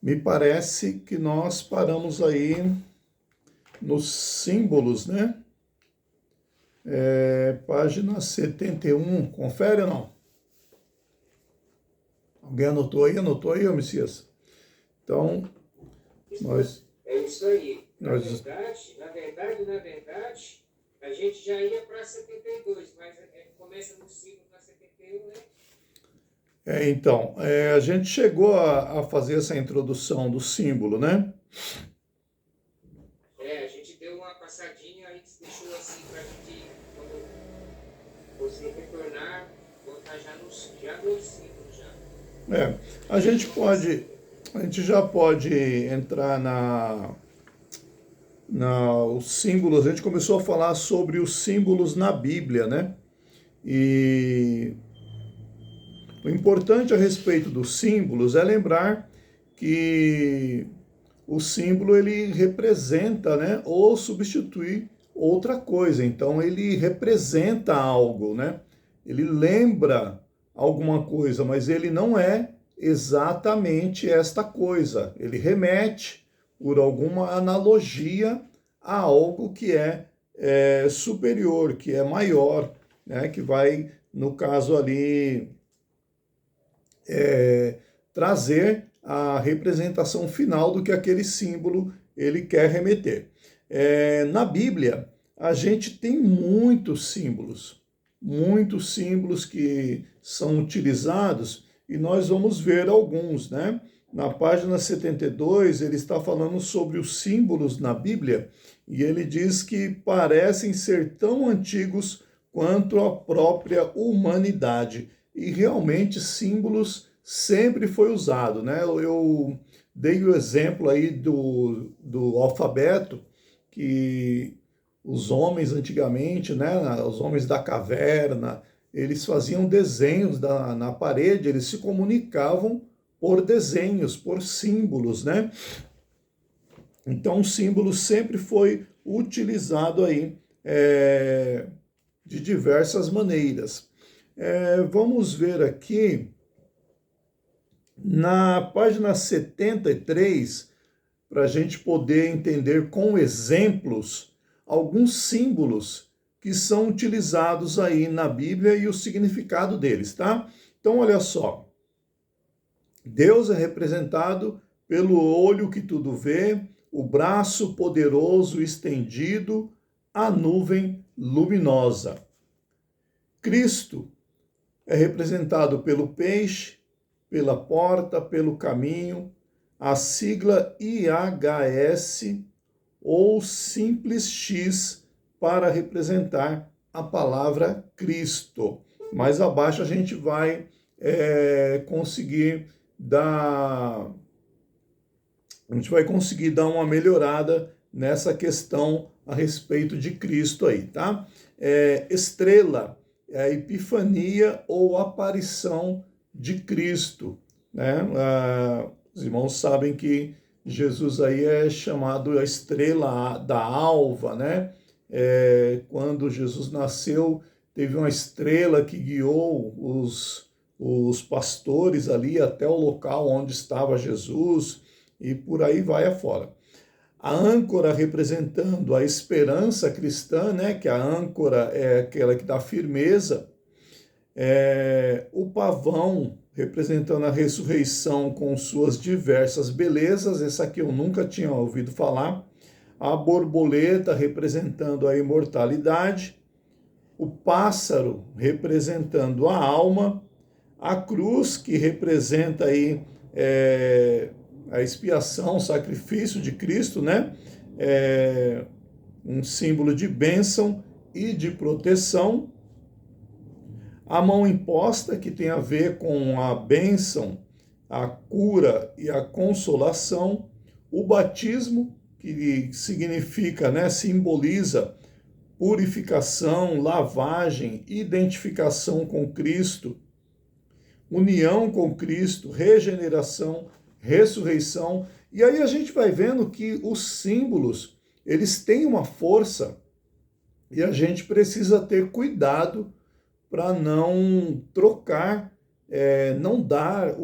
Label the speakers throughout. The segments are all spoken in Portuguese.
Speaker 1: Me parece que nós paramos aí nos símbolos, né? Página 71. Confere ou não? Alguém anotou aí? Anotou aí, ô Messias? Então, nós...
Speaker 2: É isso aí.
Speaker 1: nós
Speaker 2: Na verdade, a gente já ia para 72, mas começa no símbolo na 71, né?
Speaker 1: então, a gente chegou a fazer essa introdução do símbolo, né?
Speaker 2: A gente deu uma passadinha, aí deixou assim para a gente, quando você retornar, voltar já no símbolo já.
Speaker 1: A gente pode, a gente já pode entrar os símbolos. A gente começou a falar sobre os símbolos na Bíblia, né? E o importante a respeito dos símbolos é lembrar que o símbolo ele representa, né, ou substitui outra coisa. Então ele representa algo, né? Ele lembra alguma coisa, mas ele não é exatamente esta coisa. Ele remete por alguma analogia a algo que é superior, que é maior, né? Que vai, no caso ali, trazer a representação final do que aquele símbolo ele quer remeter. Na Bíblia, a gente tem muitos símbolos que são utilizados e nós vamos ver alguns, né? Na página 72, ele está falando sobre os símbolos na Bíblia e ele diz que parecem ser tão antigos quanto a própria humanidade. E realmente símbolos sempre foi usado, né? Eu dei o exemplo aí do alfabeto, que os homens antigamente, né, os homens da caverna, eles faziam desenhos na parede, eles se comunicavam por desenhos, por símbolos, né? Então o símbolo sempre foi utilizado aí de diversas maneiras. Vamos ver aqui na página 73, para a gente poder entender com exemplos alguns símbolos que são utilizados aí na Bíblia e o significado deles, tá? Então, olha só. Deus é representado pelo olho que tudo vê, o braço poderoso estendido, a nuvem luminosa. Cristo é representado pelo peixe, pela porta, pelo caminho, a sigla IHS ou simples X para representar a palavra Cristo. Mais abaixo a gente vai conseguir dar uma melhorada nessa questão a respeito de Cristo aí, tá? Estrela é a epifania ou aparição de Cristo, né? Os irmãos sabem que Jesus aí é chamado a estrela da alva, né? Quando Jesus nasceu, teve uma estrela que guiou os pastores ali até o local onde estava Jesus e por aí vai afora. A âncora representando a esperança cristã, né? Que a âncora é aquela que dá firmeza. O pavão representando a ressurreição com suas diversas belezas, essa aqui eu nunca tinha ouvido falar. A borboleta representando a imortalidade, o pássaro representando a alma, a cruz que representa aí a expiação, o sacrifício de Cristo, né? Um símbolo de bênção e de proteção. A mão imposta, que tem a ver com a bênção, a cura e a consolação. O batismo, que significa, né, simboliza purificação, lavagem, identificação com Cristo, união com Cristo, regeneração, ressurreição. E aí a gente vai vendo que os símbolos, eles têm uma força e a gente precisa ter cuidado para não trocar, não dar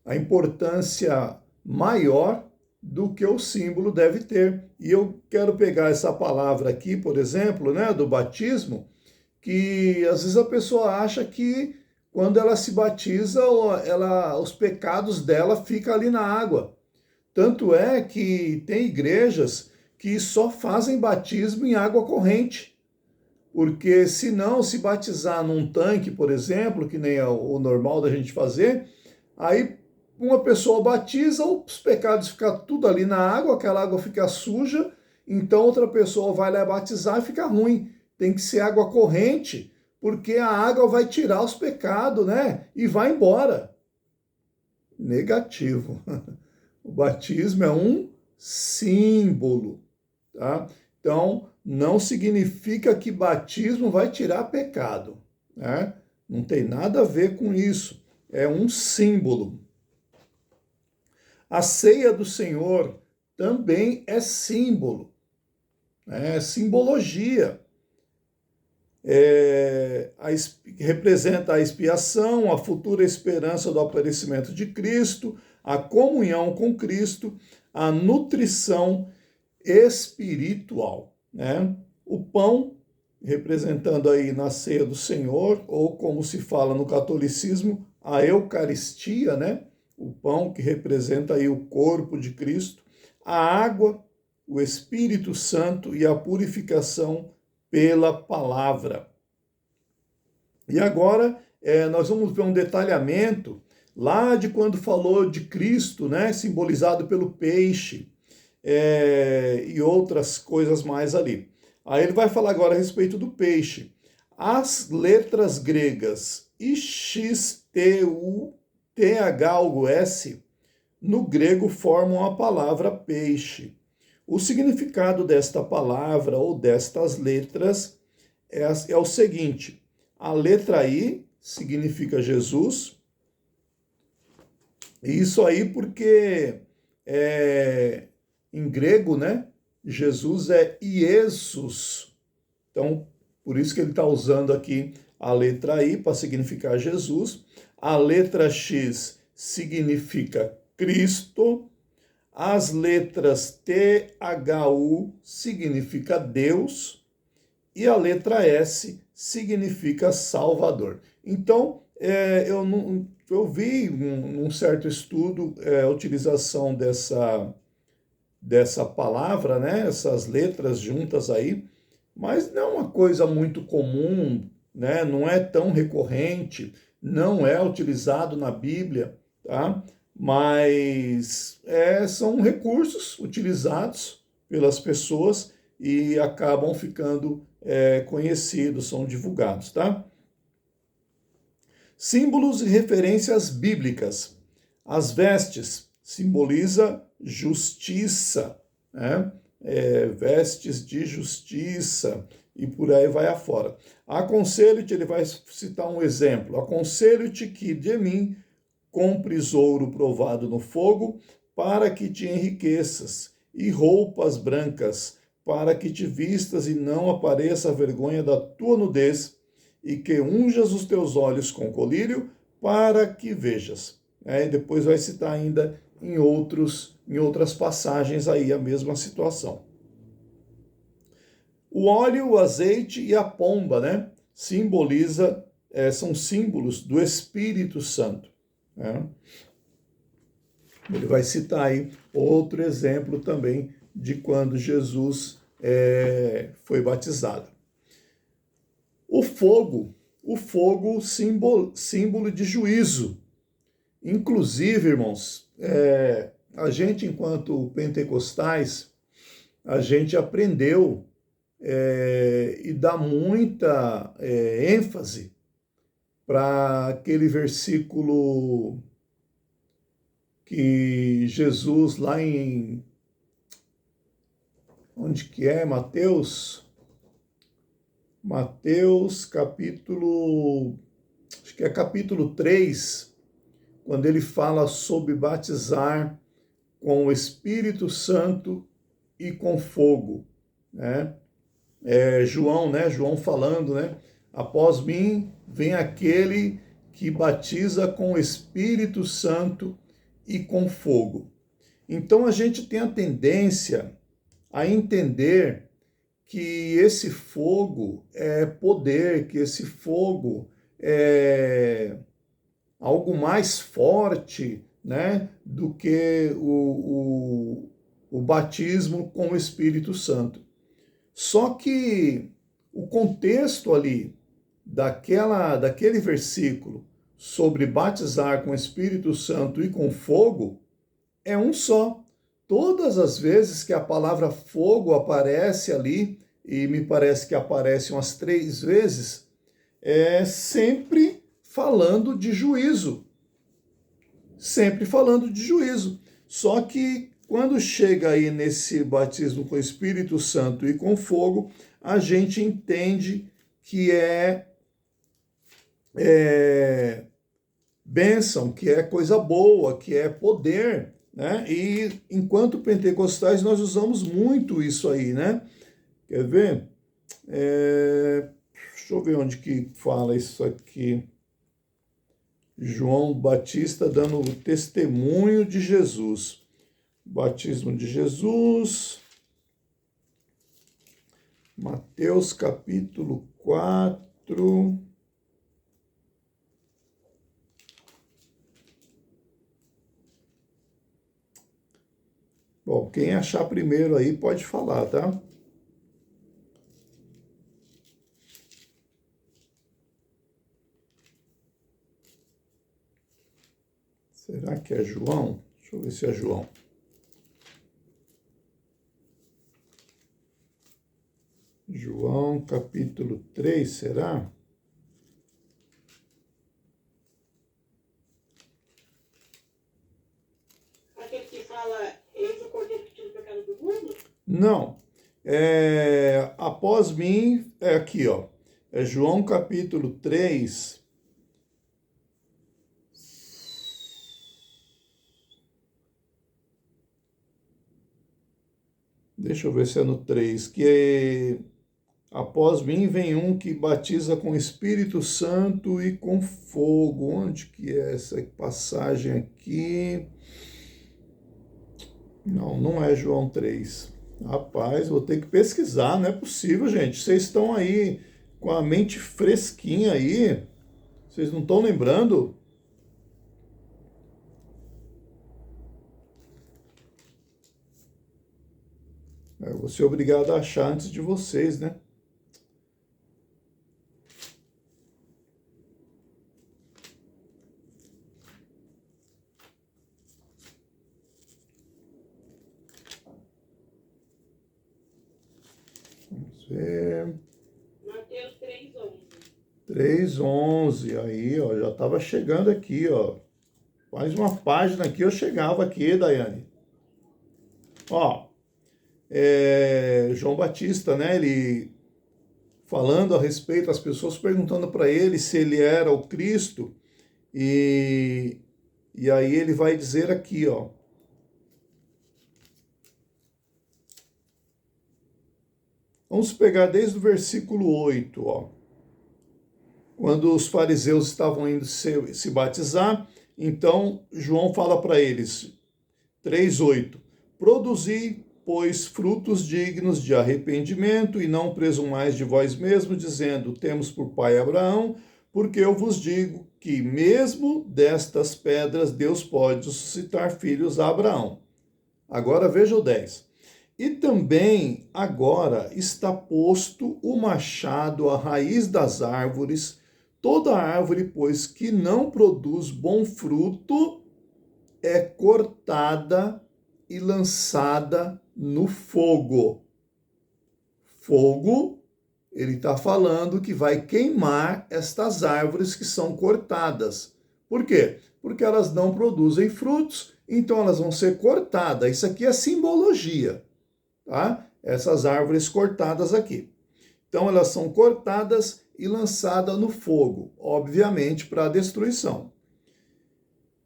Speaker 1: a importância maior do que o símbolo deve ter. E eu quero pegar essa palavra aqui, por exemplo, né, do batismo, que às vezes a pessoa acha que quando ela se batiza, os pecados dela ficam ali na água. Tanto é que tem igrejas que só fazem batismo em água corrente. Porque se não se batizar num tanque, por exemplo, que nem é o normal da gente fazer, aí uma pessoa batiza, os pecados ficam tudo ali na água, aquela água fica suja, então outra pessoa vai lá batizar e fica ruim. Tem que ser água corrente, porque a água vai tirar os pecados, né? E vai embora. Negativo. O batismo é um símbolo, tá? Então, não significa que batismo vai tirar pecado, né? Não tem nada a ver com isso. É um símbolo. A ceia do Senhor também é símbolo, né? É simbologia. Representa a expiação, a futura esperança do aparecimento de Cristo, a comunhão com Cristo, a nutrição espiritual, né? O pão, representando aí na ceia do Senhor, ou como se fala no catolicismo, a Eucaristia, né? O pão que representa aí o corpo de Cristo, a água, o Espírito Santo e a purificação pela palavra. E agora nós vamos ver um detalhamento lá de quando falou de Cristo, né, simbolizado pelo peixe, e outras coisas mais ali. Aí ele vai falar agora a respeito do peixe. As letras gregas X, T, U, TH, no grego formam a palavra peixe. O significado desta palavra ou destas letras é o seguinte: a letra I significa Jesus, e isso aí porque em grego, né, Jesus é Iesus. Então, por isso que ele está usando aqui a letra I para significar Jesus. A letra X significa Cristo. As letras THU significa Deus. E a letra S significa Salvador. Então, eu vi num certo estudo a utilização dessa palavra, né, essas letras juntas aí, mas não é uma coisa muito comum, né, não é tão recorrente, não é utilizado na Bíblia, tá? Mas são recursos utilizados pelas pessoas e acabam ficando conhecidos, são divulgados, tá? Símbolos e referências bíblicas. As vestes simboliza justiça, né? Vestes de justiça, e por aí vai afora. Aconselho-te, ele vai citar um exemplo, aconselho-te que de mim compres ouro provado no fogo, para que te enriqueças, e roupas brancas, para que te vistas e não apareça a vergonha da tua nudez, e que unjas os teus olhos com colírio, para que vejas. E depois vai citar ainda em outras passagens aí a mesma situação. O óleo, o azeite e a pomba, né, são símbolos do Espírito Santo. Né? Ele vai citar aí outro exemplo também de quando Jesus foi batizado. O fogo, símbolo de juízo. Inclusive, irmãos, a gente, enquanto pentecostais, a gente aprendeu e dá muita ênfase para aquele versículo que Jesus, lá em... Onde que é? Mateus capítulo... Acho que é capítulo 3, quando ele fala sobre batizar com o Espírito Santo e com fogo, né? João, né? João falando, né? Após mim vem aquele que batiza com o Espírito Santo e com fogo. Então a gente tem a tendência a entender que esse fogo é poder, que esse fogo é algo mais forte, né, do que o batismo com o Espírito Santo. Só que o contexto ali daquele versículo sobre batizar com o Espírito Santo e com fogo é um só. Todas as vezes que a palavra fogo aparece ali, e me parece que aparece umas 3 vezes, é sempre falando de juízo. Sempre falando de juízo. Só que quando chega aí nesse batismo com o Espírito Santo e com fogo, a gente entende que é bênção, que é coisa boa, que é poder, né? E enquanto pentecostais nós usamos muito isso aí, né? Quer ver? Deixa eu ver onde que fala isso aqui. João Batista dando o testemunho de Jesus. Batismo de Jesus. Mateus capítulo 4. Bom, quem achar primeiro aí pode falar, tá? Será que é João? Deixa eu ver se é João. João capítulo 3, será?
Speaker 3: Aquele que fala, eis o cordeiro que tira o pecado do mundo?
Speaker 1: Não. Após mim, é aqui, ó. É João capítulo 3. Deixa eu ver se é no 3, após mim vem um que batiza com Espírito Santo e com fogo. Onde que é essa passagem aqui? Não, não é João 3. Rapaz, vou ter que pesquisar, não é possível, gente. Vocês estão aí com a mente fresquinha aí. Vocês não estão lembrando? Eu vou ser obrigado a achar antes de vocês, né? Vamos ver.
Speaker 3: Mateus 3:11.
Speaker 1: 3:11, aí, ó, já estava chegando aqui, ó. Mais uma página aqui, eu chegava aqui, Daiane. Ó, João Batista, né, ele falando a respeito, as pessoas perguntando para ele se ele era o Cristo, e aí ele vai dizer aqui, ó. Vamos pegar desde o versículo 8, ó. Quando os fariseus estavam indo se batizar, então João fala para eles, 3:8, produzi, pois, frutos dignos de arrependimento, e não presumais de vós mesmos, dizendo, temos por pai Abraão, porque eu vos digo que mesmo destas pedras Deus pode suscitar filhos a Abraão. Agora veja o 10. E também agora está posto o machado à raiz das árvores. Toda árvore, pois, que não produz bom fruto, é cortada e lançada no fogo. Fogo, ele está falando que vai queimar estas árvores que são cortadas. Por quê? Porque elas não produzem frutos, então elas vão ser cortadas. Isso aqui é simbologia, tá? Essas árvores cortadas aqui. Então elas são cortadas e lançadas no fogo, obviamente para a destruição.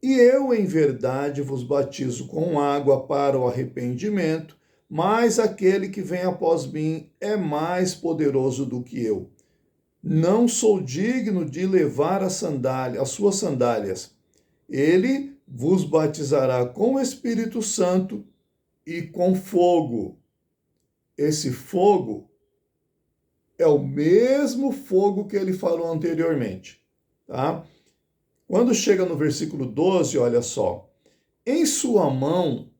Speaker 1: E eu, em verdade, vos batizo com água para o arrependimento, mas aquele que vem após mim é mais poderoso do que eu. Não sou digno de levar as suas sandálias. Ele vos batizará com o Espírito Santo e com fogo. Esse fogo é o mesmo fogo que ele falou anteriormente, tá? Quando chega no versículo 12, olha só. Em sua mão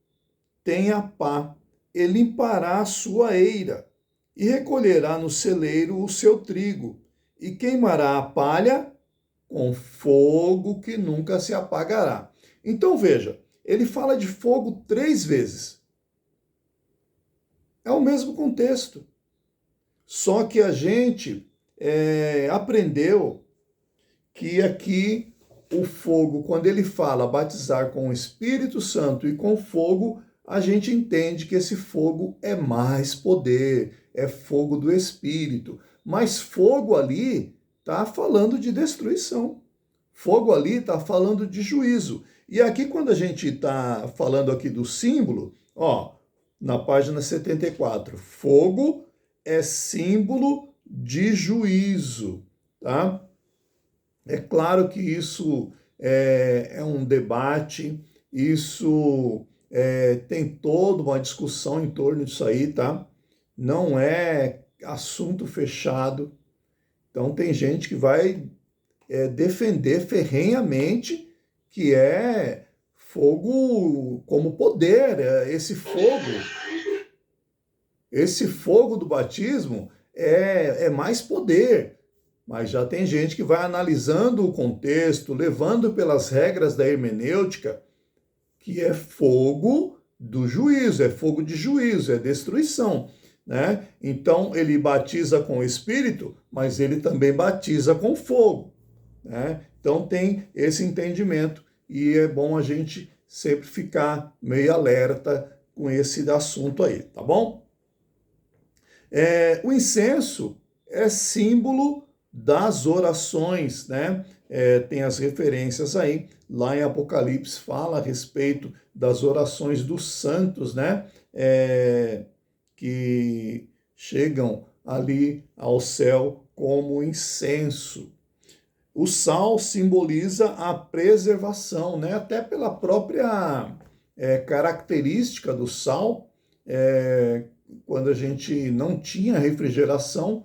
Speaker 1: tem a pá, e limpará a sua eira, e recolherá no celeiro o seu trigo, e queimará a palha com fogo que nunca se apagará. Então veja, ele fala de fogo 3 vezes. É o mesmo contexto. Só que a gente aprendeu que aqui o fogo, quando ele fala batizar com o Espírito Santo e com fogo, a gente entende que esse fogo é mais poder, é fogo do Espírito. Mas fogo ali está falando de destruição. Fogo ali está falando de juízo. E aqui, quando a gente está falando aqui do símbolo, ó, na página 74, fogo é símbolo de juízo, tá? É claro que isso é um debate, isso tem toda uma discussão em torno disso aí, tá? Não é assunto fechado. Então tem gente que vai defender ferrenhamente que é fogo como poder, esse fogo do batismo é mais poder. Mas já tem gente que vai analisando o contexto, levando pelas regras da hermenêutica, que é fogo do juízo, é fogo de juízo, é destruição, né? Então ele batiza com o Espírito, mas ele também batiza com fogo, né? Então tem esse entendimento e é bom a gente sempre ficar meio alerta com esse assunto aí, tá bom? O incenso é símbolo das orações, né? Tem as referências aí, lá em Apocalipse fala a respeito das orações dos santos, né? Que chegam ali ao céu como incenso. O sal simboliza a preservação, né? Até pela própria característica do sal, quando a gente não tinha refrigeração,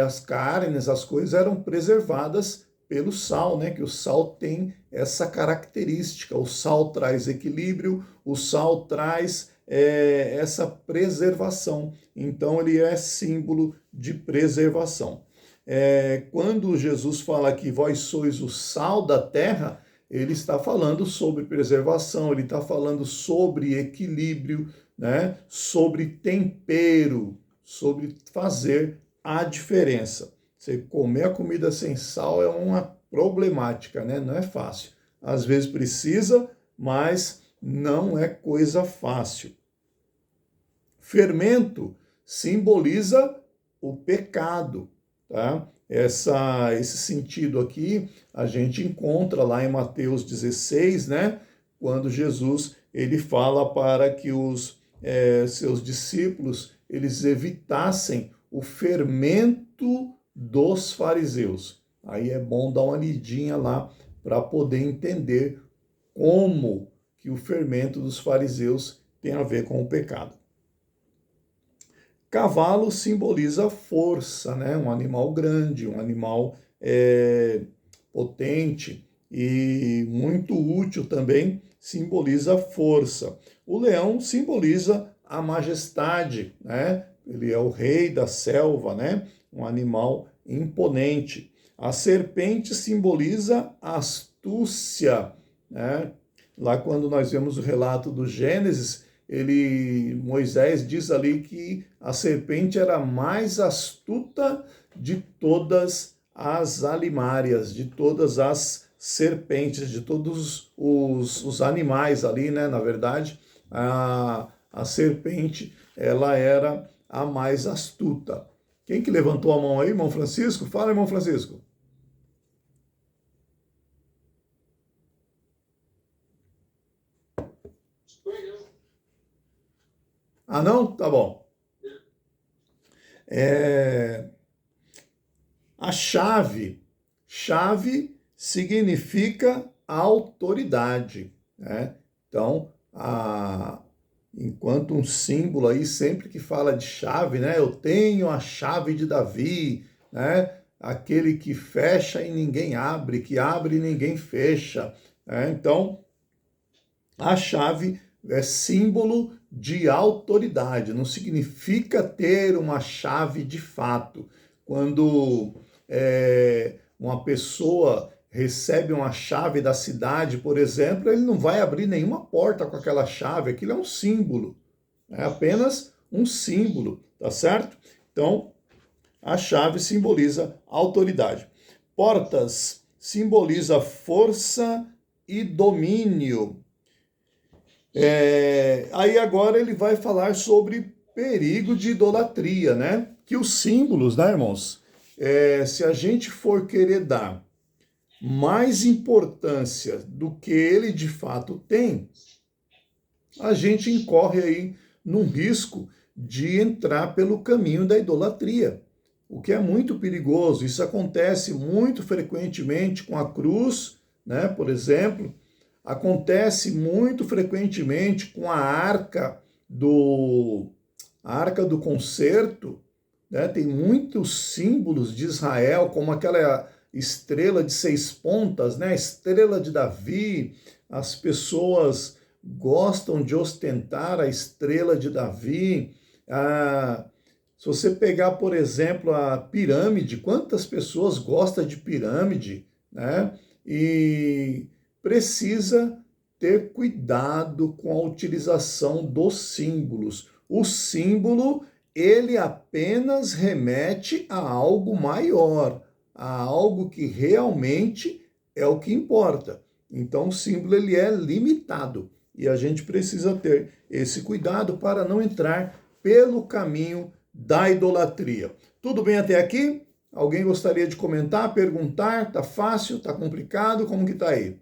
Speaker 1: as carnes, as coisas eram preservadas pelo sal, né? Que o sal tem essa característica. O sal traz equilíbrio, o sal traz essa preservação. Então ele é símbolo de preservação. Quando Jesus fala que vós sois o sal da terra, ele está falando sobre preservação, ele está falando sobre equilíbrio, né? Sobre tempero, sobre fazer a diferença. Você comer a comida sem sal é uma problemática, né? Não é fácil. Às vezes precisa, mas não é coisa fácil. Fermento simboliza o pecado, tá? Esse sentido aqui a gente encontra lá em Mateus 16, né? Quando Jesus ele fala para que os seus discípulos eles evitassem o fermento dos fariseus. Aí é bom dar uma lidinha lá para poder entender como que o fermento dos fariseus tem a ver com o pecado. Cavalo simboliza força, né? Um animal grande, um animal potente e muito útil também, simboliza força. O leão simboliza a majestade, né? Ele é o rei da selva, né? Um animal imponente. A serpente simboliza astúcia, né? Lá quando nós vemos o relato do Gênesis, Moisés diz ali que a serpente era a mais astuta de todas as alimárias, de todas as serpentes, de todos os animais ali, né? Na verdade, a serpente, ela era a mais astuta. Quem que levantou a mão aí, irmão Francisco? Fala, irmão Francisco. Ah, não? Tá bom. A chave significa autoridade, né? Então, enquanto um símbolo aí, sempre que fala de chave, né? Eu tenho a chave de Davi, né? Aquele que fecha e ninguém abre, que abre e ninguém fecha, né? Então, a chave é símbolo de autoridade, não significa ter uma chave de fato. Quando uma pessoa recebe uma chave da cidade, por exemplo, ele não vai abrir nenhuma porta com aquela chave, aquilo é um símbolo, é apenas um símbolo, tá certo? Então, a chave simboliza autoridade. Portas simboliza força e domínio. Aí agora ele vai falar sobre perigo de idolatria, né? Que os símbolos, né, irmãos? Se a gente for querer dar mais importância do que ele de fato tem, a gente incorre aí num risco de entrar pelo caminho da idolatria, o que é muito perigoso. Isso acontece muito frequentemente com a cruz, né, por exemplo. Acontece muito frequentemente com a arca do concerto, né? Tem muitos símbolos de Israel, como aquela estrela de 6 pontas, né? A estrela de Davi. As pessoas gostam de ostentar a estrela de Davi. Se você pegar, por exemplo, a pirâmide, quantas pessoas gostam de pirâmide, né? E precisa ter cuidado com a utilização dos símbolos. O símbolo, ele apenas remete a algo maior, a algo que realmente é o que importa. Então, o símbolo, ele é limitado e a gente precisa ter esse cuidado para não entrar pelo caminho da idolatria. Tudo bem até aqui? Alguém gostaria de comentar, perguntar? Tá fácil? Tá complicado? Como que tá aí?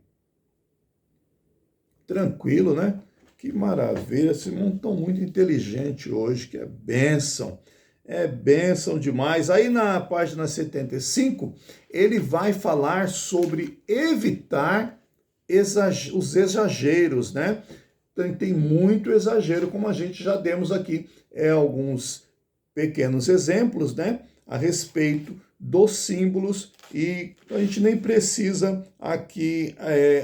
Speaker 1: Tranquilo, né? Que maravilha, esse mundo tão muito inteligente hoje, que é bênção. É bênção demais. Aí na página 75, ele vai falar sobre evitar os exageros, né? Então, tem muito exagero, como a gente já demos aqui alguns pequenos exemplos, né? A respeito dos símbolos, e a gente nem precisa aqui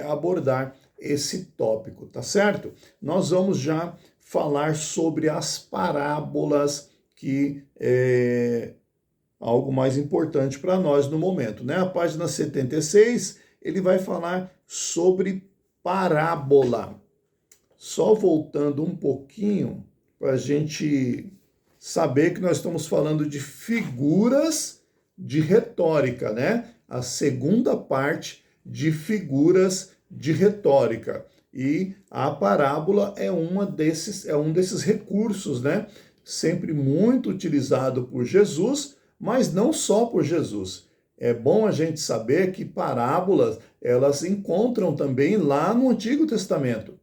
Speaker 1: abordar esse tópico, tá certo? Nós vamos já falar sobre as parábolas, que é algo mais importante para nós no momento, né? A página 76, ele vai falar sobre parábola. Só voltando um pouquinho, para a gente saber que nós estamos falando de figuras de retórica, né? A segunda parte de figuras de retórica. E a parábola é um desses recursos, né? Sempre muito utilizado por Jesus, mas não só por Jesus. É bom a gente saber que parábolas, elas encontram também lá no Antigo Testamento,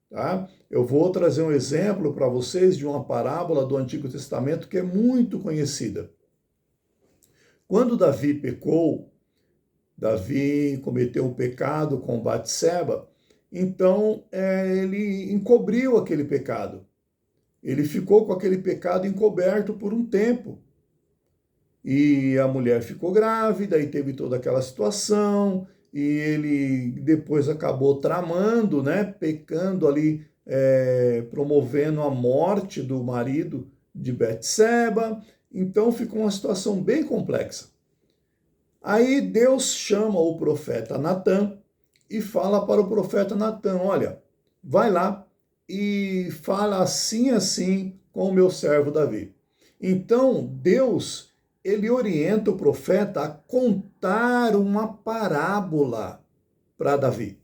Speaker 1: tá? Eu vou trazer um exemplo para vocês de uma parábola do Antigo Testamento que é muito conhecida. Quando Davi pecou, Davi cometeu um pecado com Batseba, então ele encobriu aquele pecado. Ele ficou com aquele pecado encoberto por um tempo. E a mulher ficou grávida e teve toda aquela situação, e ele depois acabou tramando, né, pecando ali, promovendo a morte do marido de Betseba. Então ficou uma situação bem complexa. Aí Deus chama o profeta Natã e fala para o profeta Natã: olha, vai lá e fala assim, assim com o meu servo Davi. Então Deus, ele orienta o profeta a contar uma parábola para Davi.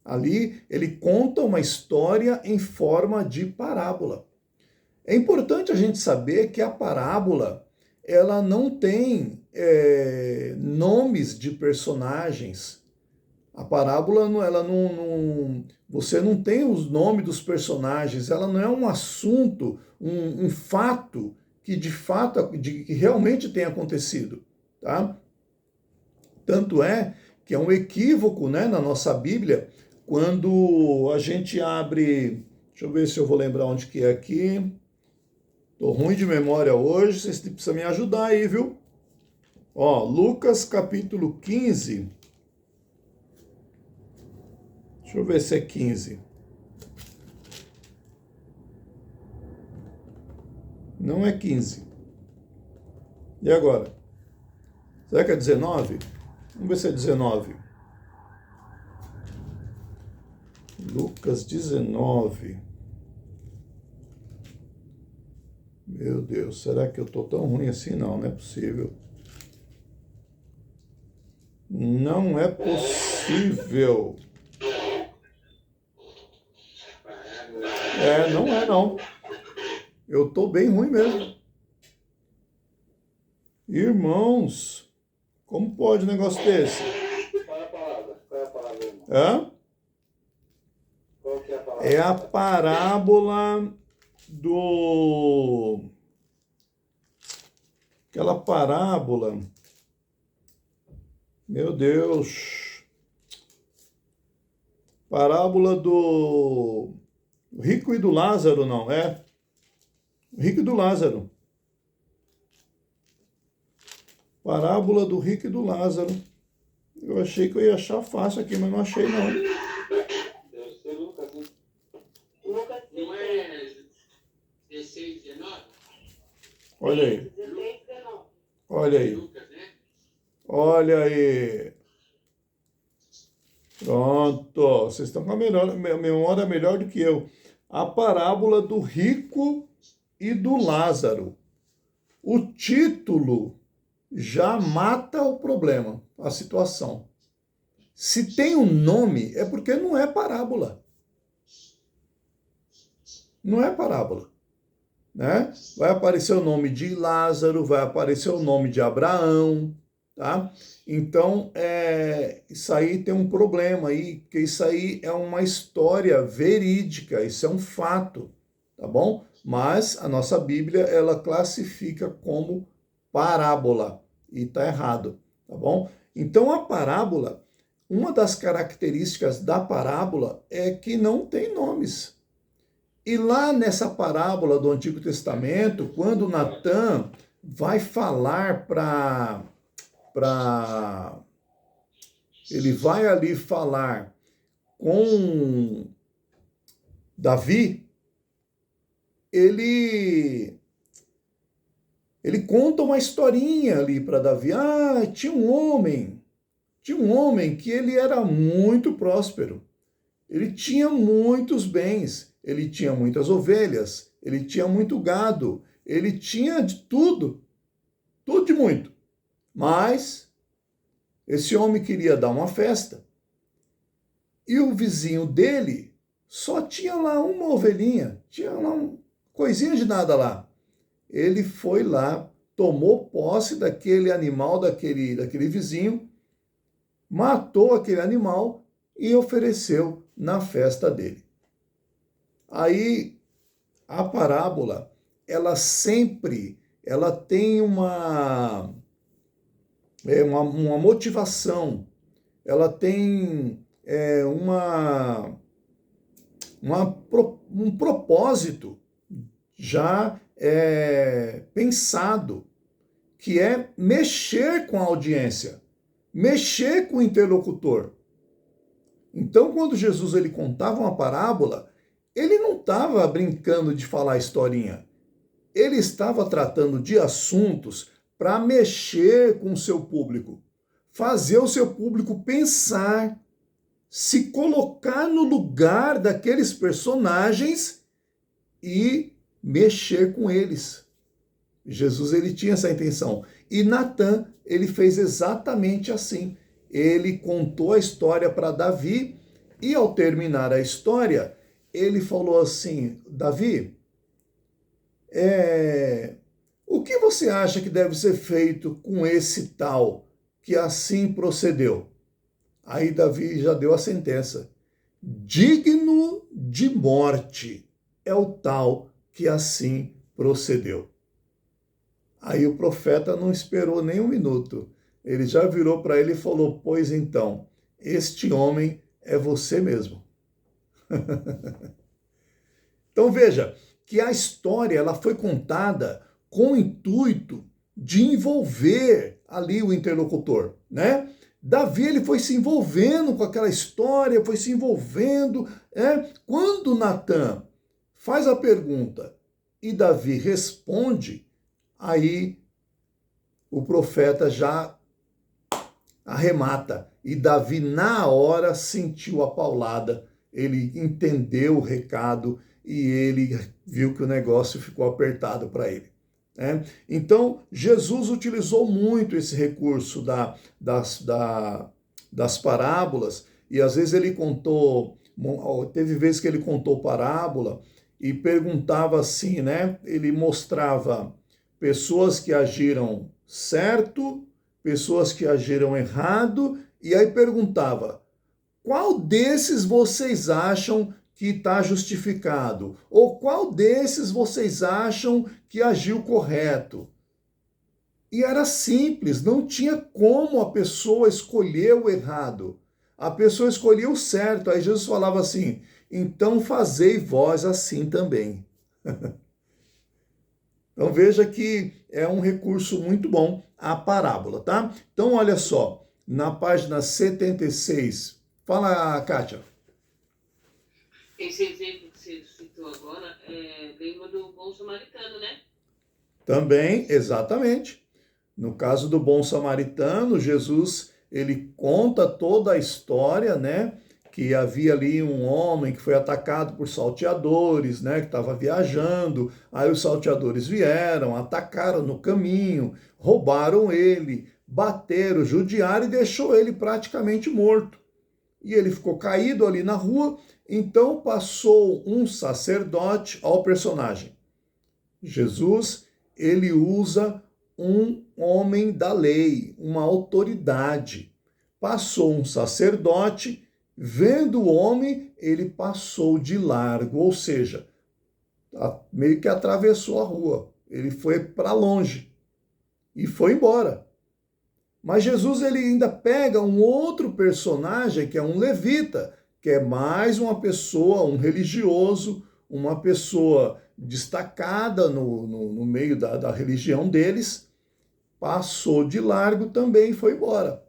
Speaker 1: Ali ele conta uma história em forma de parábola. É importante a gente saber que a parábola, ela não tem nomes de personagens. A parábola, você não tem os nomes dos personagens, ela não é um assunto, um fato que que realmente tem acontecido, tá? Tanto é que é um equívoco, né, na nossa Bíblia quando a gente abre, deixa eu ver se eu vou lembrar onde que é aqui. Tô ruim de memória hoje, vocês precisam me ajudar aí, viu? Ó, Lucas capítulo 15. Deixa eu ver se é 15. Não é 15. E agora? Será que é 19? Vamos ver se é 19. Lucas 19. Meu Deus, será que eu tô tão ruim assim? Não, não é possível. Não é possível. Não é não. Eu tô bem ruim mesmo. Irmãos, como pode um negócio desse?
Speaker 4: Qual é a palavra? Qual é a palavra, irmão?
Speaker 1: Hã?
Speaker 4: Qual que é a palavra?
Speaker 1: É a parábola do... Aquela parábola... Meu Deus! Parábola do rico e do Lázaro, não é? O rico e do Lázaro. Parábola do rico e do Lázaro. Eu achei que eu ia achar fácil aqui, mas não achei não.
Speaker 4: Deve ser Lucas, hein?
Speaker 3: Lucas
Speaker 2: Não é 16, 19?
Speaker 1: Olha aí,
Speaker 3: 16, 19.
Speaker 1: olha aí,
Speaker 2: Lucas, né?
Speaker 1: olha aí. Pronto, vocês estão com a memória melhor do que eu. A parábola do rico e do Lázaro. O título já mata o problema, a situação. Se tem um nome, é porque não é parábola. Não é parábola, né? Vai aparecer o nome de Lázaro, vai aparecer o nome de Abraão, tá? Então, isso aí tem um problema aí, porque isso aí é uma história verídica, isso é um fato, tá bom? Mas a nossa Bíblia, ela classifica como parábola, e tá errado, tá bom? Então, a parábola, uma das características da parábola é que não tem nomes. E lá nessa parábola do Antigo Testamento, quando Natã vai falar ele vai ali falar com Davi, ele conta uma historinha ali para Davi. Tinha um homem que ele era muito próspero. Ele tinha muitos bens, ele tinha muitas ovelhas, ele tinha muito gado, ele tinha de tudo de muito. Mas esse homem queria dar uma festa e o vizinho dele só tinha lá uma ovelhinha, tinha lá uma coisinha de nada lá. Ele foi lá, tomou posse daquele animal, daquele vizinho, matou aquele animal e ofereceu na festa dele. Aí a parábola, ela tem uma motivação, ela tem um propósito já pensado, que é mexer com a audiência, mexer com o interlocutor. Então, quando Jesus ele contava uma parábola, ele não estava brincando de falar historinha. Ele estava tratando de assuntos para mexer com o seu público, fazer o seu público pensar, se colocar no lugar daqueles personagens e mexer com eles. Jesus ele tinha essa intenção. E Natã, ele fez exatamente assim. Ele contou a história para Davi e ao terminar a história, ele falou assim: Davi, o que você acha que deve ser feito com esse tal que assim procedeu? Aí Davi já deu a sentença: digno de morte é o tal que assim procedeu. Aí o profeta não esperou nem um minuto. Ele já virou para ele e falou: pois então, este homem é você mesmo. Então veja que a história ela foi contada com o intuito de envolver ali o interlocutor, né? Davi ele foi se envolvendo com aquela história, foi se envolvendo. Quando Natan faz a pergunta e Davi responde, aí o profeta já arremata. E Davi, na hora, sentiu a paulada, ele entendeu o recado e ele viu que o negócio ficou apertado para ele. Então, Jesus utilizou muito esse recurso das parábolas, e às vezes ele contou, teve vezes que ele contou parábola e perguntava assim, né? Ele mostrava pessoas que agiram certo, pessoas que agiram errado, e aí perguntava, qual desses vocês acham que está justificado? Ou qual desses vocês acham que agiu correto? E era simples, não tinha como a pessoa escolher o errado. A pessoa escolhia o certo. Aí Jesus falava assim, então fazei vós assim também. Então veja que é um recurso muito bom a parábola, tá? Então olha só, na página 76, fala, Kátia.
Speaker 5: Esse exemplo que você citou agora lembra do bom samaritano, né?
Speaker 1: Também, exatamente. No caso do bom samaritano, Jesus, ele conta toda a história, né? Que havia ali um homem que foi atacado por salteadores, né? Que estava viajando. Aí os salteadores vieram, atacaram no caminho, roubaram ele, bateram, judiaram e deixou ele praticamente morto. E ele ficou caído ali na rua. Então passou um sacerdote ao personagem. Jesus, ele usa um homem da lei, uma autoridade. Passou um sacerdote, vendo o homem, ele passou de largo, ou seja, meio que atravessou a rua. Ele foi para longe e foi embora. Mas Jesus ele ainda pega um outro personagem, que é um levita, que é mais uma pessoa, um religioso, uma pessoa destacada no meio da religião deles, passou de largo também e foi embora.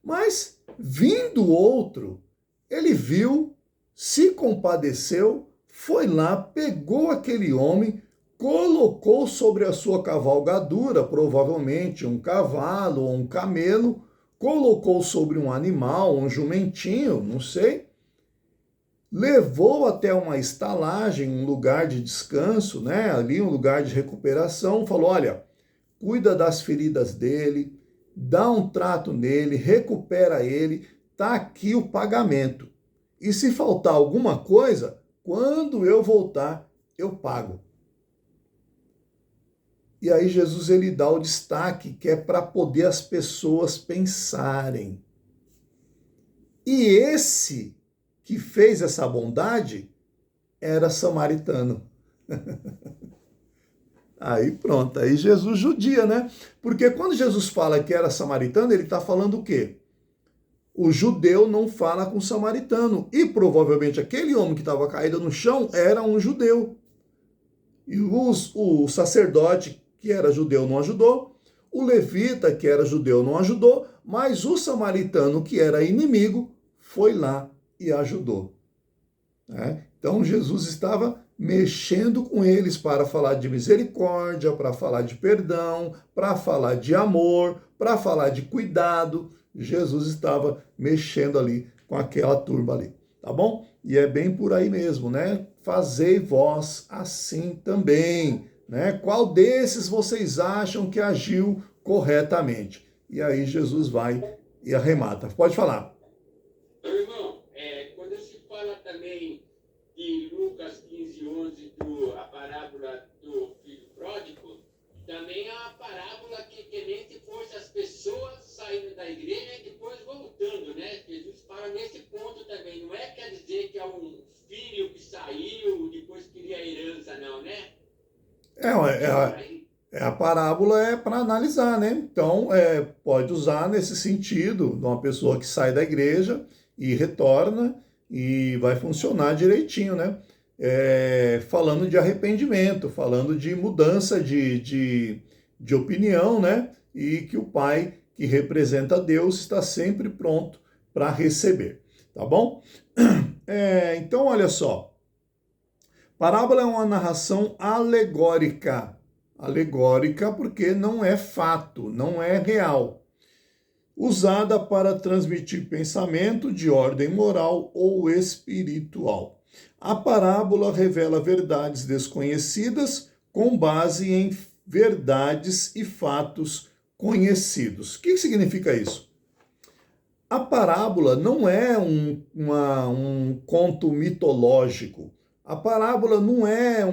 Speaker 1: Mas, vindo outro, ele viu, se compadeceu, foi lá, pegou aquele homem, colocou sobre a sua cavalgadura, provavelmente um cavalo ou um camelo, colocou sobre um animal, um jumentinho, não sei, levou até uma estalagem, um lugar de descanso, né? Ali um lugar de recuperação, falou, olha, cuida das feridas dele, dá um trato nele, recupera ele, tá aqui o pagamento. E se faltar alguma coisa, quando eu voltar, eu pago. E aí Jesus ele dá o destaque que é para poder as pessoas pensarem. E esse que fez essa bondade era samaritano. Aí pronto, aí Jesus judia, né? Porque quando Jesus fala que era samaritano, ele está falando o quê? O judeu não fala com o samaritano. E provavelmente aquele homem que estava caído no chão era um judeu. E o sacerdote que era judeu não ajudou, o levita que era judeu não ajudou, mas o samaritano que era inimigo foi lá e ajudou. Então Jesus estava mexendo com eles para falar de misericórdia, para falar de perdão, para falar de amor, para falar de cuidado. Jesus estava mexendo ali com aquela turma ali, tá bom? E é bem por aí mesmo, né? Fazei vós assim também, né? Qual desses vocês acham que agiu corretamente? E aí Jesus vai e arremata. Pode falar.
Speaker 2: Meu irmão, quando se fala também em Lucas 15:11, a parábola do filho pródigo, também é uma parábola que nem se fosse as pessoas saindo da igreja e depois voltando, né? Jesus fala nesse ponto também. Não quer dizer que é um filho que saiu, depois queria a herança, não, né?
Speaker 1: A parábola é para analisar, né? Então, pode usar nesse sentido, de uma pessoa que sai da igreja e retorna e vai funcionar direitinho, né? Falando de arrependimento, falando de mudança de opinião, né? E que o pai, que representa Deus, está sempre pronto para receber, tá bom? Então, olha só. Parábola é uma narração alegórica. Alegórica porque não é fato, não é real. Usada para transmitir pensamento de ordem moral ou espiritual. A parábola revela verdades desconhecidas com base em verdades e fatos conhecidos. O que significa isso? A parábola não é um conto mitológico. A parábola não é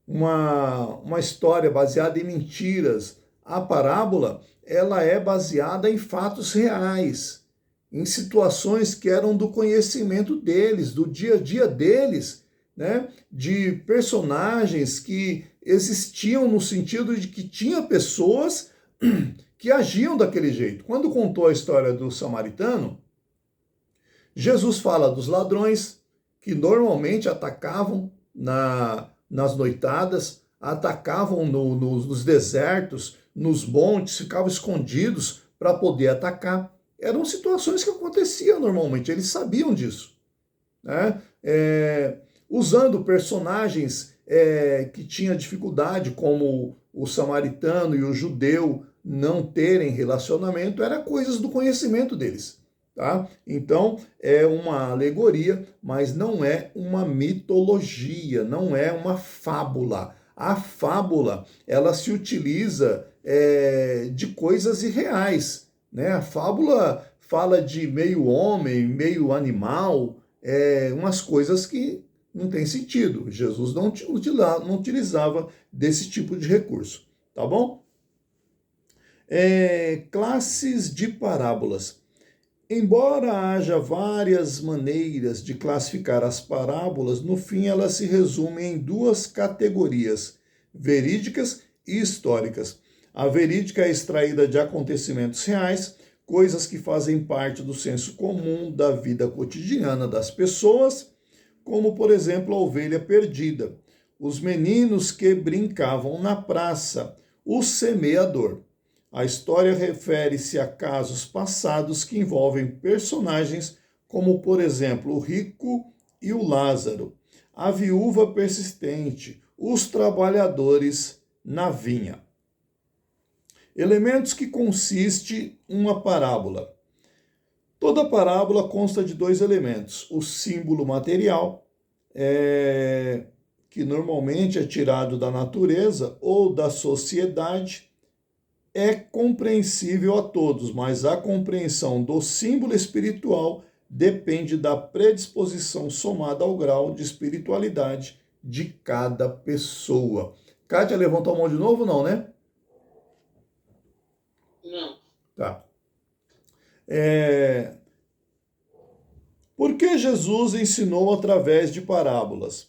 Speaker 1: uma história baseada em mentiras. A parábola, ela é baseada em fatos reais, em situações que eram do conhecimento deles, do dia a dia deles, né? De personagens que existiam no sentido de que tinha pessoas que agiam daquele jeito. Quando contou a história do samaritano, Jesus fala dos ladrões que normalmente atacavam nas noitadas, atacavam nos desertos, nos montes, ficavam escondidos para poder atacar. Eram situações que aconteciam normalmente, eles sabiam disso, né? Usando personagens que tinham dificuldade, como o samaritano e o judeu, não terem relacionamento, era coisas do conhecimento deles, tá? Então, é uma alegoria, mas não é uma mitologia, não é uma fábula. A fábula, ela se utiliza de coisas irreais, né? A fábula fala de meio homem, meio animal, umas coisas que não tem sentido. Jesus não utilizava desse tipo de recurso, tá bom? Classes de parábolas. Embora haja várias maneiras de classificar as parábolas, no fim elas se resumem em duas categorias, verídicas e históricas. A verídica é extraída de acontecimentos reais, coisas que fazem parte do senso comum da vida cotidiana das pessoas, como, por exemplo, a ovelha perdida, os meninos que brincavam na praça, o semeador. A história refere-se a casos passados que envolvem personagens como, por exemplo, o rico e o Lázaro, a viúva persistente, os trabalhadores na vinha. Elementos que consiste uma parábola. Toda parábola consta de dois elementos: o símbolo material, que normalmente é tirado da natureza ou da sociedade, é compreensível a todos, mas a compreensão do símbolo espiritual depende da predisposição somada ao grau de espiritualidade de cada pessoa. Kátia, levantou a mão de novo, não, né?
Speaker 5: Não.
Speaker 1: Tá. Por que Jesus ensinou através de parábolas?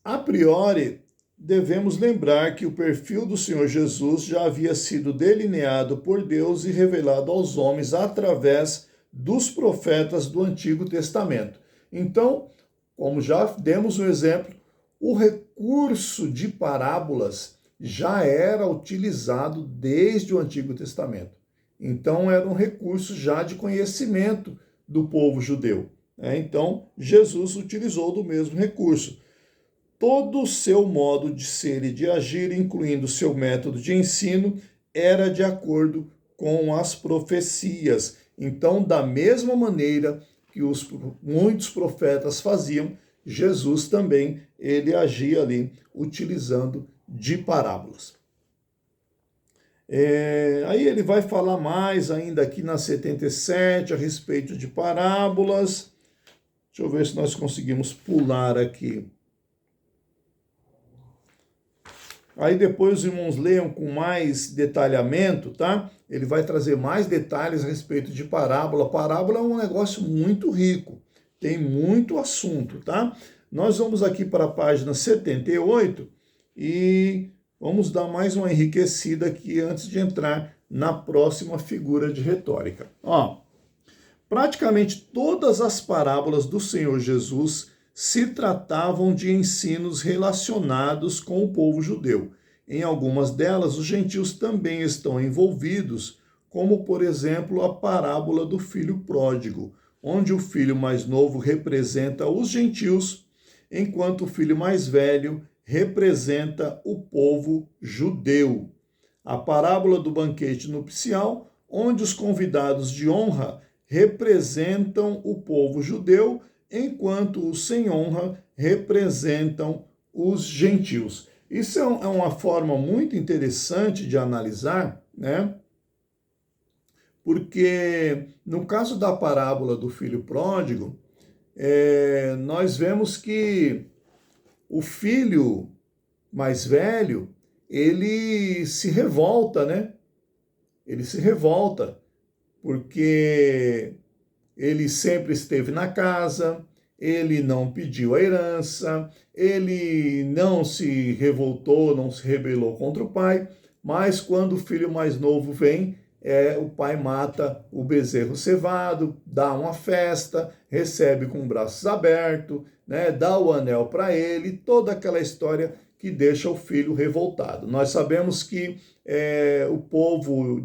Speaker 1: A priori, devemos lembrar que o perfil do Senhor Jesus já havia sido delineado por Deus e revelado aos homens através dos profetas do Antigo Testamento. Então, como já demos um exemplo, o recurso de parábolas já era utilizado desde o Antigo Testamento. Então, era um recurso já de conhecimento do povo judeu. Então, Jesus utilizou do mesmo recurso. Todo o seu modo de ser e de agir, incluindo seu método de ensino, era de acordo com as profecias. Então, da mesma maneira que muitos profetas faziam, Jesus também, ele agia ali utilizando de parábolas. Aí ele vai falar mais ainda aqui na 77 a respeito de parábolas. Deixa eu ver se nós conseguimos pular aqui. Aí depois os irmãos leiam com mais detalhamento, tá? Ele vai trazer mais detalhes a respeito de parábola. Parábola é um negócio muito rico, tem muito assunto, tá? Nós vamos aqui para a página 78 e vamos dar mais uma enriquecida aqui antes de entrar na próxima figura de retórica. Praticamente todas as parábolas do Senhor Jesus se tratavam de ensinos relacionados com o povo judeu. Em algumas delas, os gentios também estão envolvidos, como, por exemplo, a parábola do filho pródigo, onde o filho mais novo representa os gentios, enquanto o filho mais velho representa o povo judeu. A parábola do banquete nupcial, onde os convidados de honra representam o povo judeu, enquanto os sem honra representam os gentios. Isso é uma forma muito interessante de analisar, né? Porque no caso da parábola do filho pródigo, nós vemos que o filho mais velho, ele se revolta, né? Ele se revolta, porque ele sempre esteve na casa, ele não pediu a herança, ele não se revoltou, não se rebelou contra o pai, mas quando o filho mais novo vem, o pai mata o bezerro cevado, dá uma festa, recebe com braços abertos, né, dá o anel para ele, toda aquela história que deixa o filho revoltado. Nós sabemos que o povo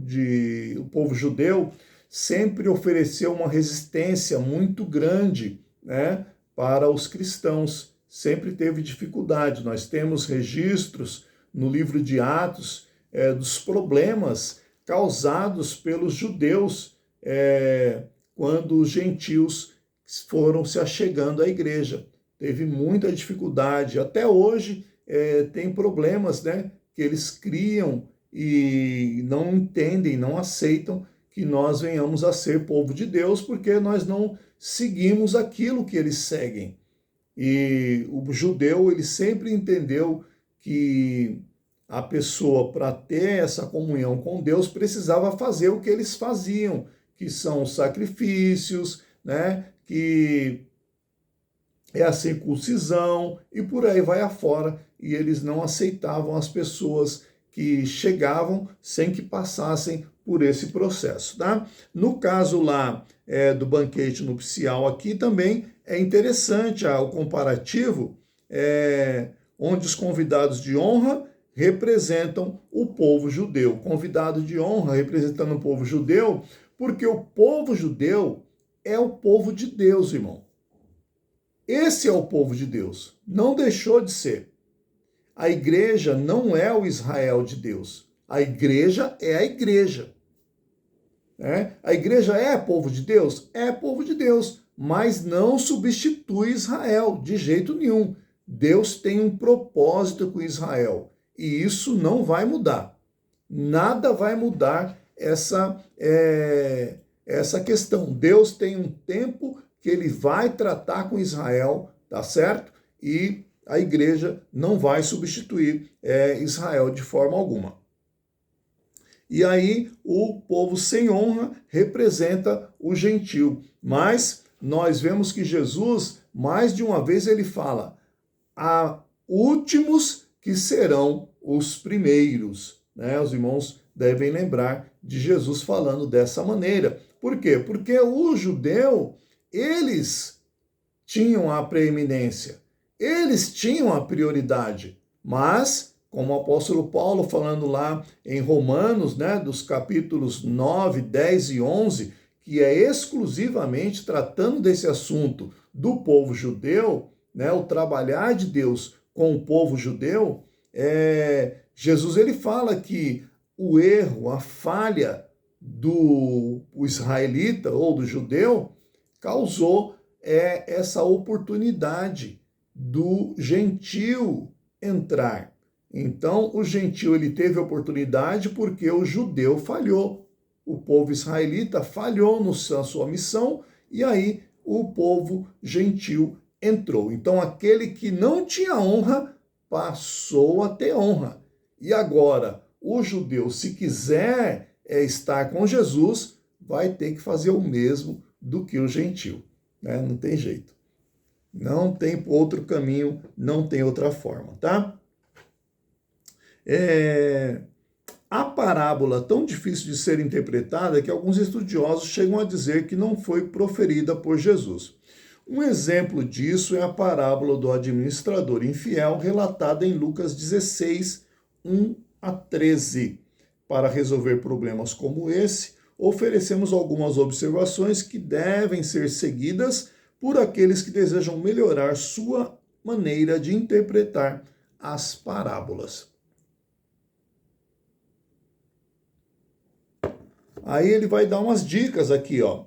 Speaker 1: judeu sempre ofereceu uma resistência muito grande, né, para os cristãos, sempre teve dificuldade. Nós temos registros no livro de Atos dos problemas causados pelos judeus quando os gentios foram se achegando à igreja. Teve muita dificuldade. Até hoje tem problemas, né, que eles criam e não entendem, não aceitam que nós venhamos a ser povo de Deus, porque nós não seguimos aquilo que eles seguem. E o judeu, ele sempre entendeu que a pessoa, para ter essa comunhão com Deus, precisava fazer o que eles faziam, que são os sacrifícios, né, que é a circuncisão, e por aí vai afora. E eles não aceitavam as pessoas que chegavam sem que passassem por esse processo, tá? No caso lá do banquete nupcial aqui também é interessante o comparativo, onde os convidados de honra representam o povo judeu. Convidado de honra representando o povo judeu, porque o povo judeu é o povo de Deus, irmão. Esse é o povo de Deus, não deixou de ser. A igreja não é o Israel de Deus. A igreja é a igreja. A igreja é povo de Deus? É povo de Deus, mas não substitui Israel de jeito nenhum. Deus tem um propósito com Israel e isso não vai mudar. Nada vai mudar essa questão. Deus tem um tempo que ele vai tratar com Israel, tá certo? E a igreja não vai substituir Israel de forma alguma. E aí o povo sem honra representa o gentio. Mas nós vemos que Jesus, mais de uma vez, ele fala: há últimos que serão os primeiros. Né? Os irmãos devem lembrar de Jesus falando dessa maneira. Por quê? Porque o judeu, eles tinham a preeminência. Eles tinham a prioridade, mas, como o apóstolo Paulo falando lá em Romanos, né, dos capítulos 9, 10 e 11, que é exclusivamente tratando desse assunto do povo judeu, né, o trabalhar de Deus com o povo judeu, Jesus ele fala que o erro, a falha do israelita ou do judeu causou essa oportunidade do gentio entrar. Então, o gentio ele teve oportunidade porque o judeu falhou. O povo israelita falhou na sua missão e aí o povo gentio entrou. Então, aquele que não tinha honra passou a ter honra. E agora, o judeu, se quiser estar com Jesus, vai ter que fazer o mesmo do que o gentio. Né? Não tem jeito. Não tem outro caminho, não tem outra forma, tá? A parábola tão difícil de ser interpretada que alguns estudiosos chegam a dizer que não foi proferida por Jesus. Um exemplo disso é a parábola do administrador infiel, relatada em Lucas 16, 1 a 13. Para resolver problemas como esse, oferecemos algumas observações que devem ser seguidas por aqueles que desejam melhorar sua maneira de interpretar as parábolas. Aí ele vai dar umas dicas aqui, ó.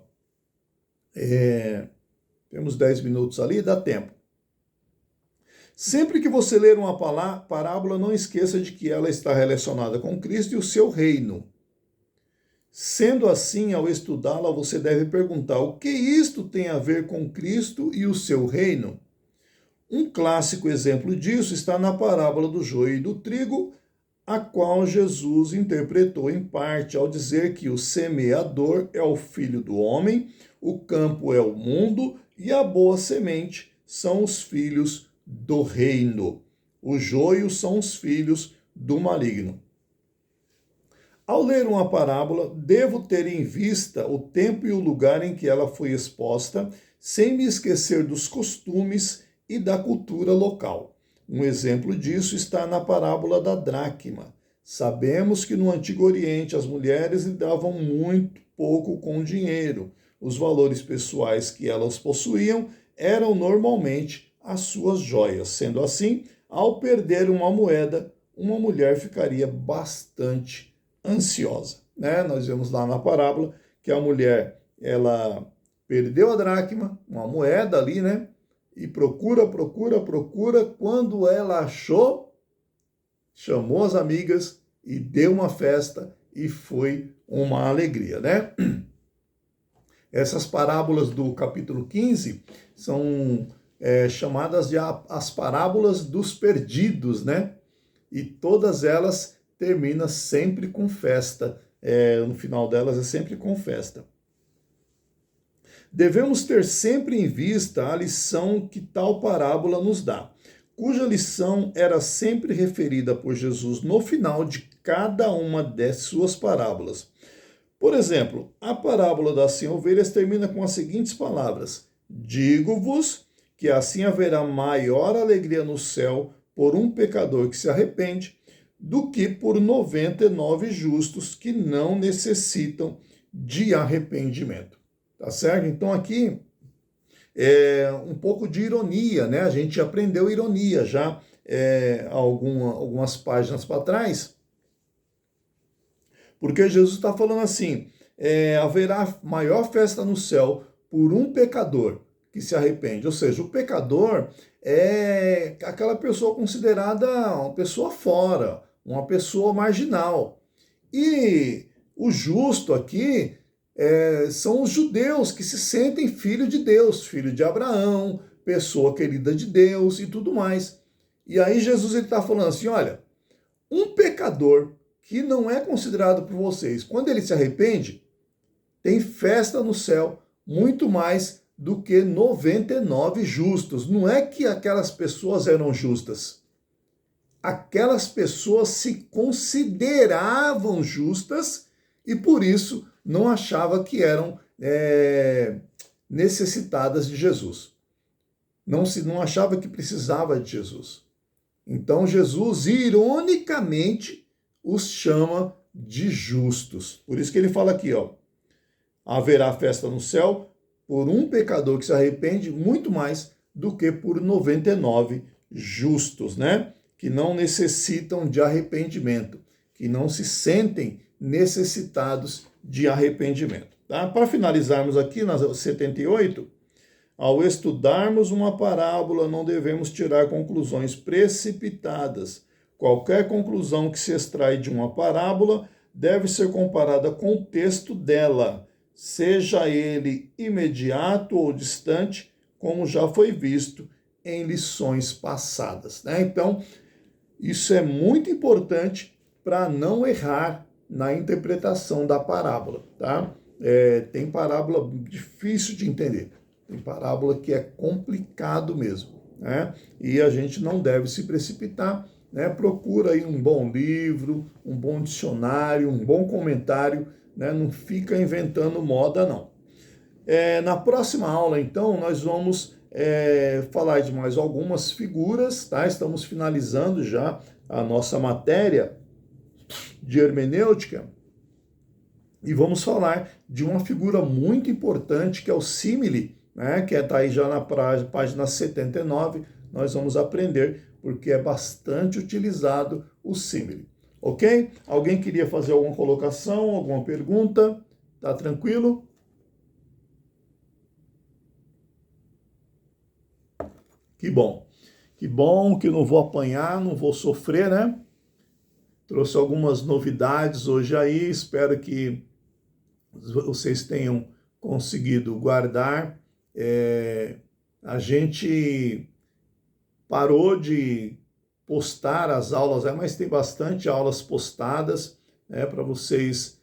Speaker 1: Temos 10 minutos ali, dá tempo. Sempre que você ler uma parábola, não esqueça de que ela está relacionada com Cristo e o seu reino. Sendo assim, ao estudá-la, você deve perguntar: o que isto tem a ver com Cristo e o seu reino? Um clássico exemplo disso está na parábola do joio e do trigo, a qual Jesus interpretou em parte ao dizer que o semeador é o filho do homem, o campo é o mundo e a boa semente são os filhos do reino. O joio são os filhos do maligno. Ao ler uma parábola, devo ter em vista o tempo e o lugar em que ela foi exposta, sem me esquecer dos costumes e da cultura local. Um exemplo disso está na parábola da dracma. Sabemos que no Antigo Oriente as mulheres lidavam muito pouco com dinheiro. Os valores pessoais que elas possuíam eram normalmente as suas joias. Sendo assim, ao perder uma moeda, uma mulher ficaria bastante ansiosa, né? Nós vemos lá na parábola que a mulher, ela perdeu a dracma, uma moeda ali, né? E procura. Quando ela achou, chamou as amigas e deu uma festa e foi uma alegria, né? Essas parábolas do capítulo 15 são chamadas de as parábolas dos perdidos, né? E todas elas terminam sempre com festa. No final delas é sempre com festa. Devemos ter sempre em vista a lição que tal parábola nos dá, cuja lição era sempre referida por Jesus no final de cada uma de suas parábolas. Por exemplo, a parábola das 100 ovelhas termina com as seguintes palavras: digo-vos que assim haverá maior alegria no céu por um pecador que se arrepende do que por 99 justos que não necessitam de arrependimento. Tá certo? Então aqui é um pouco de ironia, né? A gente aprendeu ironia já algumas páginas para trás, porque Jesus está falando assim: haverá maior festa no céu por um pecador que se arrepende. Ou seja, o pecador é aquela pessoa considerada uma pessoa fora, uma pessoa marginal. E o justo aqui são os judeus que se sentem filho de Deus, filho de Abraão, pessoa querida de Deus e tudo mais. E aí Jesus está falando assim: olha, um pecador que não é considerado por vocês, quando ele se arrepende, tem festa no céu muito mais do que 99 justos. Não é que aquelas pessoas eram justas. Aquelas pessoas se consideravam justas e por isso não achavam que eram necessitadas de Jesus. Não achava que precisava de Jesus. Então Jesus, ironicamente, os chama de justos. Por isso que ele fala aqui, ó: haverá festa no céu por um pecador que se arrepende muito mais do que por 99 justos, né? Que não necessitam de arrependimento, que não se sentem necessitados de arrependimento. Tá? Para finalizarmos aqui, na 78, ao estudarmos uma parábola, não devemos tirar conclusões precipitadas. Qualquer conclusão que se extrai de uma parábola deve ser comparada com o texto dela, seja ele imediato ou distante, como já foi visto em lições passadas, né? Então, isso é muito importante para não errar na interpretação da parábola, tá? Tem parábola difícil de entender, tem parábola que é complicado mesmo, né? E a gente não deve se precipitar né, procura aí um bom livro, um bom dicionário, um bom comentário, né, não fica inventando moda, não. Na próxima aula, então, nós vamos falar de mais algumas figuras, tá? Estamos finalizando já a nossa matéria de hermenêutica e vamos falar de uma figura muito importante que é o símile, né? Que está aí já na página 79, nós vamos aprender porque é bastante utilizado o símile, ok? Alguém queria fazer alguma colocação, alguma pergunta? Tá tranquilo? Que bom que eu não vou apanhar, não vou sofrer, né? Trouxe algumas novidades hoje aí, espero que vocês tenham conseguido guardar. A gente parou de postar as aulas, mas tem bastante aulas postadas, né, para vocês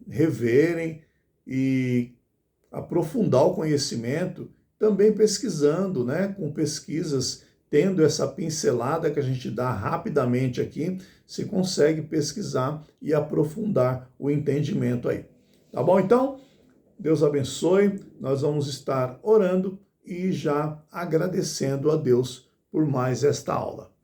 Speaker 1: reverem e aprofundar o conhecimento, também pesquisando, né, com pesquisas, tendo essa pincelada que a gente dá rapidamente aqui, você consegue pesquisar e aprofundar o entendimento aí. Tá bom? Então, Deus abençoe, nós vamos estar orando e já agradecendo a Deus por mais esta aula.